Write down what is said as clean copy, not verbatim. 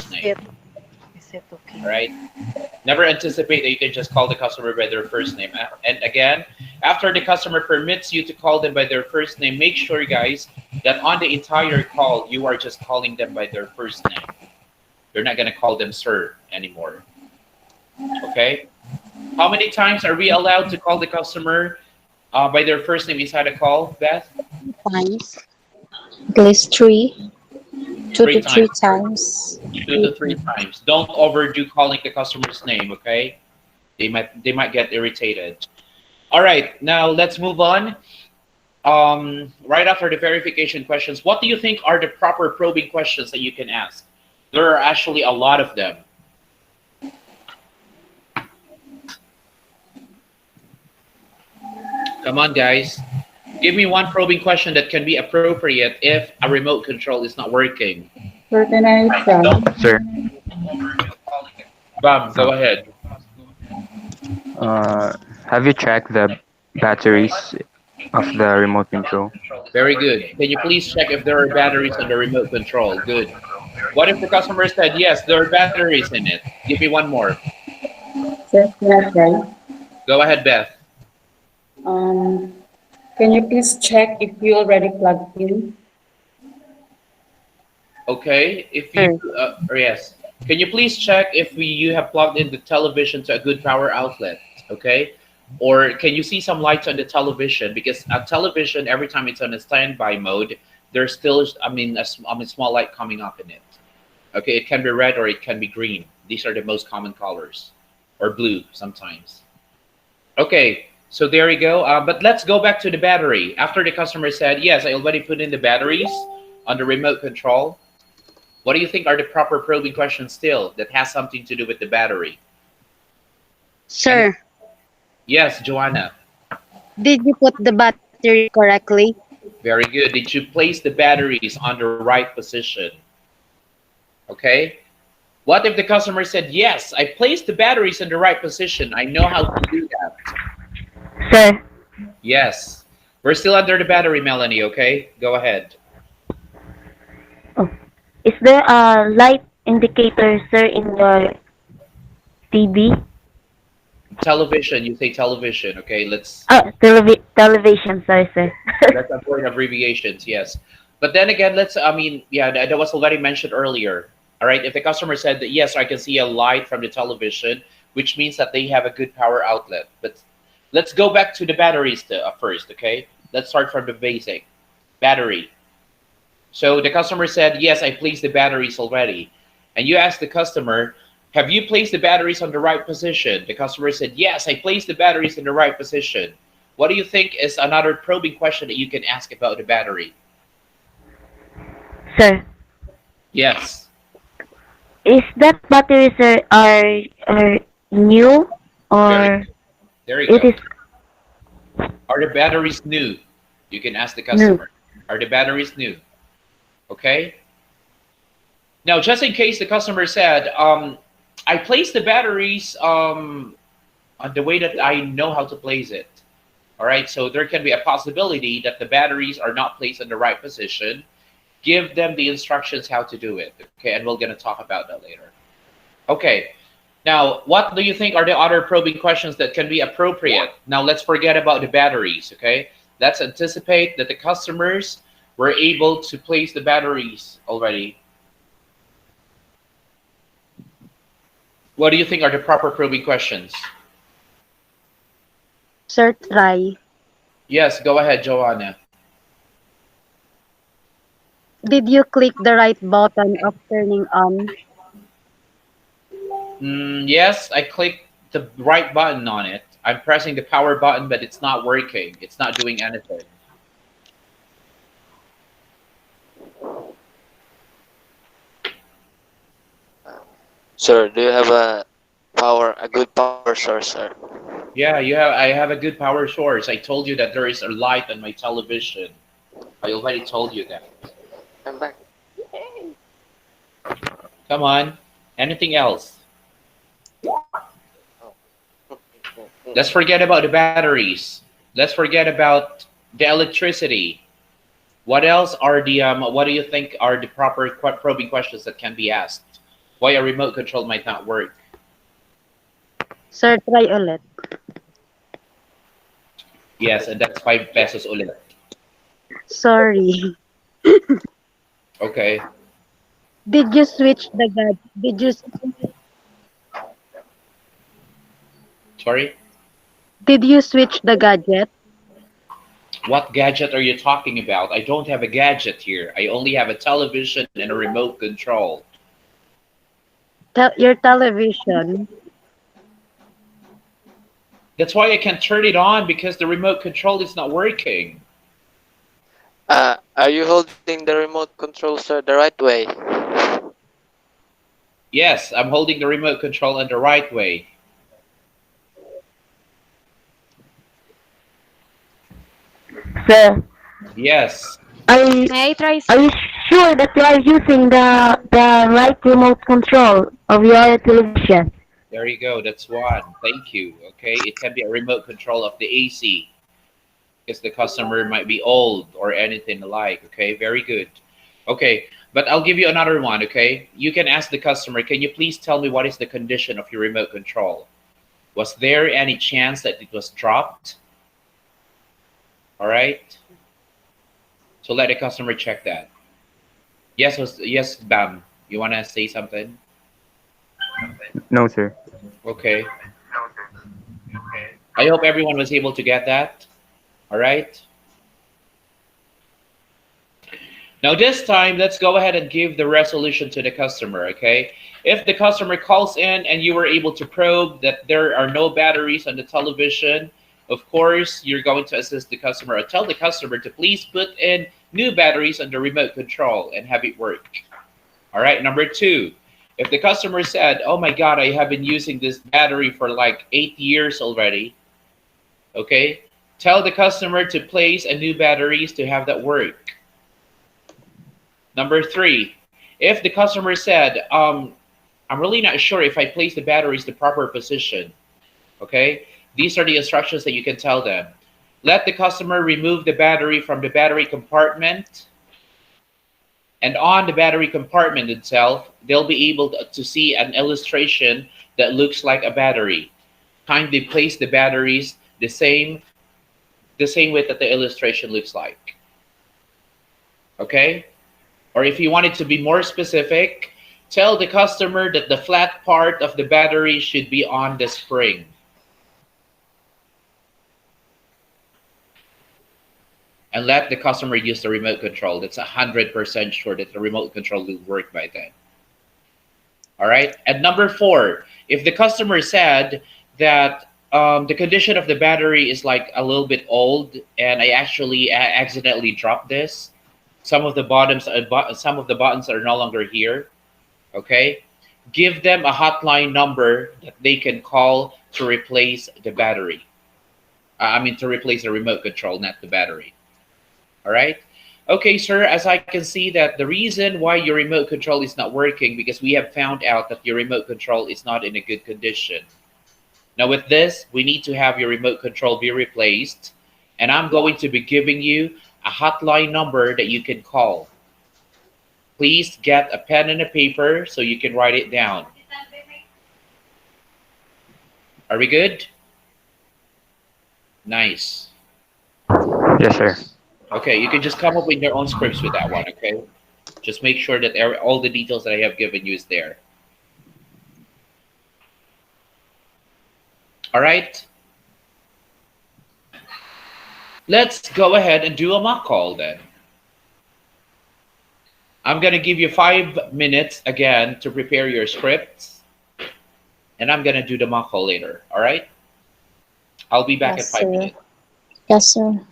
first name. Is it All okay? right. Never anticipate that you can just call the customer by their first name. And again, after the customer permits you to call them by their first name, make sure, guys, that on the entire call, you are just calling them by their first name. You're not going to call them sir anymore. Okay? How many times are we allowed to call the customer by their first name inside a call, Beth? Times. At least three, two Three to three times. times. 2 to 3 times. Don't overdo calling the customer's name, okay? They might get irritated. All right, now let's move on. Right after the verification questions, what do you think are the proper probing questions that you can ask? There are actually a lot of them. Come on, guys. Give me one probing question that can be appropriate if a remote control is not working. Sir, can I try? Sir, Bam, go uh, ahead. uh, have you checked the batteries of the remote control? Very good. Can you please check if there are batteries on the remote control? Good. What if the customer said, yes, there are batteries in it? Give me one more. Sir, can I try? Go ahead, Beth. Um, can you please check if you already plugged in? Okay. If you, Sure. or yes. Can you please check if you have plugged in the television to a good power outlet? Okay. Or can you see some lights on the television? Because a television, every time it's on a standby mode, there's still, small light coming up in it. Okay. It can be red or it can be green. These are the most common colors, or blue sometimes. Okay. So there you go. But let's go back to the battery. After the customer said, yes, I already put in the batteries on the remote control. What do you think are the proper probing questions still that has something to do with the battery? Sir, Yes, Joanna. did you put the battery correctly? Very good. Did you place the batteries on the right position? Okay. What if the customer said, yes, I placed the batteries in the right position. I know how to do that. Sir, Yes. We're still under the battery, Melanie, okay? Go ahead. oh, is there a light indicator, sir, in the TV? Television, you say television, okay? Let's Television, sorry, sir. let's avoid abbreviations, yes. But then again, yeah, that was already mentioned earlier. All right, if the customer said that, yes, I can see a light from the television, which means that they have a good power outlet. But let's go back to the batteries first, okay? Let's start from the basic. Battery. So the customer said, yes, I placed the batteries already. And you asked the customer, have you placed the batteries on the right position? The customer said, yes, I placed the batteries in the right position. What do you think is another probing question that you can ask about the battery? Sir, Yes. is that battery, sir, are new Very or good. There you it go. is Are the batteries new? You can ask the new? customer. Are the batteries new? Okay. Now, just in case the customer said, I placed the batteries on the way that I know how to place it. All right. So there can be a possibility that the batteries are not placed in the right position. Give them the instructions how to do it. Okay. And we're going to talk about that later. Okay. Now, what do you think are the other probing questions that can be appropriate? Now, let's forget about the batteries, okay? Let's anticipate that the customers were able to place the batteries already. What do you think are the proper probing questions? Sir, try. Yes, go ahead, Joanna. Did you click the right button of turning on? Yes, I clicked the right button on it. I'm pressing the power button, but it's not working. It's not doing anything. Sir, do you have a good power source, sir? Yeah, I have a good power source. I told you that there is a light on my television. I already told you that. I'm back. Come on. Anything else? Let's forget about the batteries. Let's forget about the electricity. What else are the what do you think are the proper probing questions that can be asked? why a remote control might not work. Sir, try ulit. Yes, and that's 5 pesos ulit. Sorry. Okay. Did you switch the gadget? Sorry? Did you switch the gadget? What gadget are you talking about? I don't have a gadget here. I only have a television and a remote control. Your television. That's why I can't turn it on because the remote control is not working. Are you holding the remote control, sir, the right way? Yes, I'm holding the remote control in the right way. Sir, Yes. are May I try, are sir? you sure that you are using the right remote control of your television? There you go. That's one. Thank you. Okay. It can be a remote control of the AC because the customer might be old or anything like. Okay. Very good. Okay. But I'll give you another one. Okay. You can ask the customer, can you please tell me what is the condition of your remote control? Was there any chance that it was dropped? All right. So let the customer check that. Yes, Bam. You want to say something? No, sir. Okay. I hope everyone was able to get that. All right. Now this time, let's go ahead and give the resolution to the customer, okay? If the customer calls in and you were able to probe that there are no batteries on the television, of course, you're going to assist the customer or tell the customer to please put in new batteries on the remote control and have it work. All right, number 2, if the customer said, oh my God, I have been using this battery for like 8 years already, okay? Tell the customer to place a new batteries to have that work. Number 3, if the customer said, I'm really not sure if I place the batteries the proper position, okay? These are the instructions that you can tell them. Let the customer remove the battery from the battery compartment, and on the battery compartment itself, they'll be able to see an illustration that looks like a battery. Kindly place the batteries the same way that the illustration looks like. Okay? Or if you want it to be more specific, tell the customer that the flat part of the battery should be on the spring. And let the customer use the remote control. That's 100% sure that the remote control will work by then. All right. And number 4, if the customer said that the condition of the battery is like a little bit old, and I actually accidentally dropped this, some of the buttons are no longer here. Okay. Give them a hotline number that they can call to replace the battery. To replace the remote control, not the battery. All right. Okay, sir, as I can see that the reason why your remote control is not working because we have found out that your remote control is not in a good condition. Now with this, we need to have your remote control be replaced, and I'm going to be giving you a hotline number that you can call. Please get a pen and a paper so you can write it down. Are we good? Nice. Yes, sir. Okay, you can just come up with your own scripts with that one, okay? Just make sure that all the details that I have given you is there. All right. Let's go ahead and do a mock call then. I'm going to give you 5 minutes again to prepare your scripts, and I'm going to do the mock call later, all right? I'll be back Yes, in 5 sir. minutes. Yes, sir.